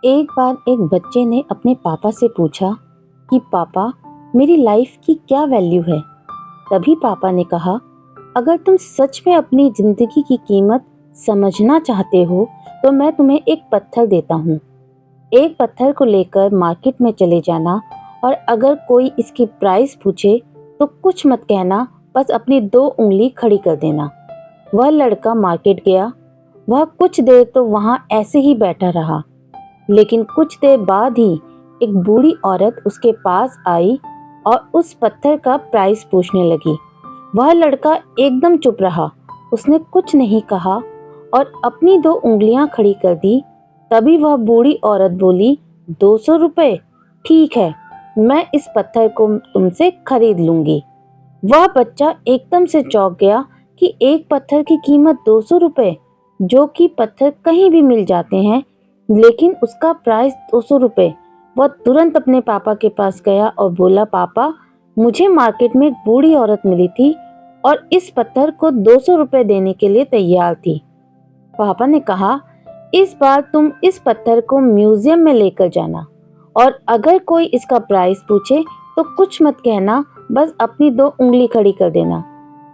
एक बार एक बच्चे ने अपने पापा से पूछा कि पापा, मेरी लाइफ की क्या वैल्यू है। तभी पापा ने कहा, अगर तुम सच में अपनी जिंदगी की कीमत समझना चाहते हो तो मैं तुम्हें एक पत्थर देता हूँ। एक पत्थर को लेकर मार्केट में चले जाना और अगर कोई इसकी प्राइस पूछे तो कुछ मत कहना, बस अपनी 2 उंगली खड़ी कर देना। वह लड़का मार्केट गया। वह कुछ देर तो वहां ऐसे ही बैठा रहा, लेकिन कुछ देर बाद ही एक बूढ़ी औरत उसके पास आई और उस पत्थर का प्राइस पूछने लगी। वह लड़का एकदम चुप रहा, उसने कुछ नहीं कहा और अपनी 2 उंगलियां खड़ी कर दी। तभी वह बूढ़ी औरत बोली, 200 रुपये? ठीक है, मैं इस पत्थर को तुमसे खरीद लूंगी। वह बच्चा एकदम से चौंक गया कि एक पत्थर की कीमत 200 रुपये, जो कि पत्थर कहीं भी मिल जाते हैं, लेकिन उसका प्राइस 200 रुपये। वह तुरंत अपने पापा के पास गया और बोला, पापा, मुझे मार्केट में एक बूढ़ी औरत मिली थी और इस पत्थर को 200 रुपये देने के लिए तैयार थी। पापा ने कहा, इस बार तुम इस पत्थर को म्यूजियम में लेकर जाना और अगर कोई इसका प्राइस पूछे तो कुछ मत कहना, बस अपनी 2 उंगली खड़ी कर देना।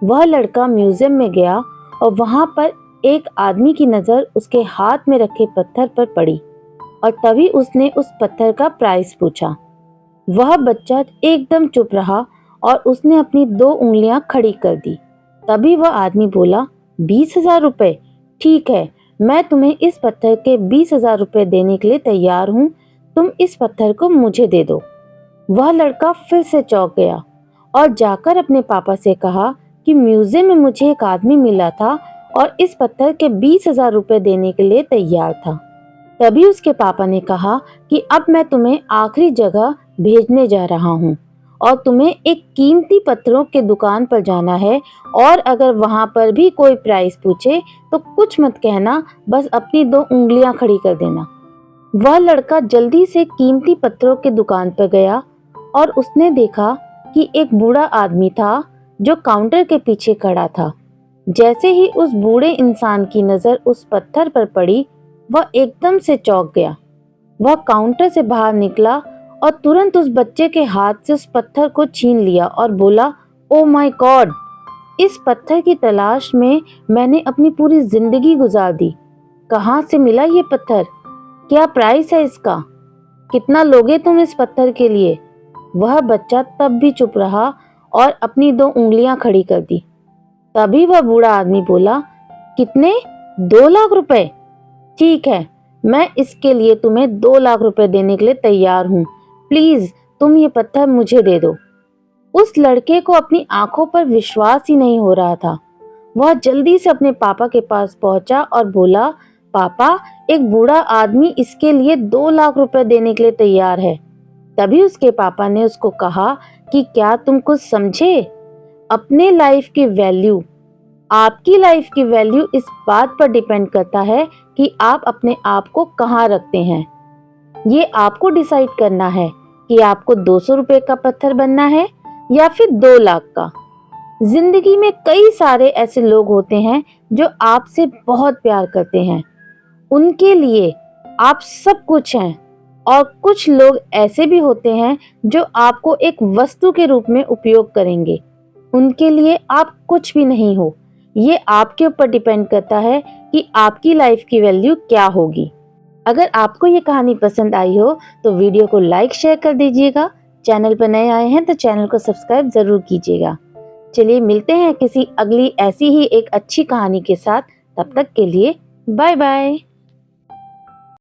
वह लड़का म्यूजियम में गया और वहां पर एक आदमी की नजर उसके हाथ में रखे पत्थर पर पड़ी और तभी उसने उस पत्थर का प्राइस पूछा। वह बच्चा एकदम चुप रहा और उसने अपनी 2 उंगलियां खड़ी कर दी। तभी वह आदमी बोला, 20,000 रुपये? ठीक है, मैं तुम्हें इस पत्थर के 20,000 रुपये देने के लिए तैयार हूँ, तुम इस पत्थर को मुझे दे दो। वह लड़का फिर से चौंक गया और जाकर अपने पापा से कहा कि म्यूजियम में मुझे एक आदमी मिला था और इस पत्थर के 20,000 रुपये देने के लिए तैयार था। तभी उसके पापा ने कहा कि अब मैं तुम्हें आखिरी जगह भेजने जा रहा हूँ और तुम्हें एक कीमती पत्थरों के दुकान पर जाना है और अगर वहां पर भी कोई प्राइस पूछे तो कुछ मत कहना, बस अपनी 2 उंगलियां खड़ी कर देना। वह लड़का जल्दी से कीमती पत्थरों के दुकान पर गया और उसने देखा कि एक बूढ़ा आदमी था जो काउंटर के पीछे खड़ा था। जैसे ही उस बूढ़े इंसान की नजर उस पत्थर पर पड़ी, वह एकदम से चौंक गया। वह काउंटर से बाहर निकला और तुरंत उस बच्चे के हाथ से उस पत्थर को छीन लिया और बोला, ओ माय गॉड, इस पत्थर की तलाश में मैंने अपनी पूरी जिंदगी गुजार दी। कहाँ से मिला ये पत्थर? क्या प्राइस है इसका? कितना लोगे तुम इस पत्थर के लिए? वह बच्चा तब भी चुप रहा और अपनी 2 उंगलियां खड़ी कर दी। तभी वह बूढ़ा आदमी बोला, कितने? 2 लाख रुपए? ठीक है, मैं इसके लिए तुम्हें 2 लाख रुपए देने के लिए तैयार हूँ। प्लीज तुम ये पत्थर मुझे दे दो। उस लड़के को अपनी आंखों पर विश्वास ही नहीं हो रहा था। वह जल्दी से अपने पापा के पास पहुंचा और बोला, पापा, एक बूढ़ा आदमी इसके लिए 2 लाख रुपए देने के लिए तैयार है। तभी उसके पापा ने उसको कहा कि क्या तुम कुछ समझे? अपने लाइफ की वैल्यू, आपकी लाइफ की वैल्यू इस बात पर डिपेंड करता है कि आप अपने आप को कहाँ रखते हैं। ये आपको डिसाइड करना है कि आपको 200 रुपए का पत्थर बनना है या फिर 2 लाख का। जिंदगी में कई सारे ऐसे लोग होते हैं जो आपसे बहुत प्यार करते हैं, उनके लिए आप सब कुछ हैं, और कुछ लोग ऐसे भी होते हैं जो आपको एक वस्तु के रूप में उपयोग करेंगे, उनके लिए आप कुछ भी नहीं हो। ये आपके ऊपर डिपेंड करता है कि आपकी लाइफ की वैल्यू क्या होगी। अगर आपको ये कहानी पसंद आई हो तो वीडियो को लाइक शेयर कर दीजिएगा। चैनल पर नए आए हैं तो चैनल को सब्सक्राइब जरूर कीजिएगा। चलिए मिलते हैं किसी अगली ऐसी ही एक अच्छी कहानी के साथ। तब तक के लिए बाय बाय।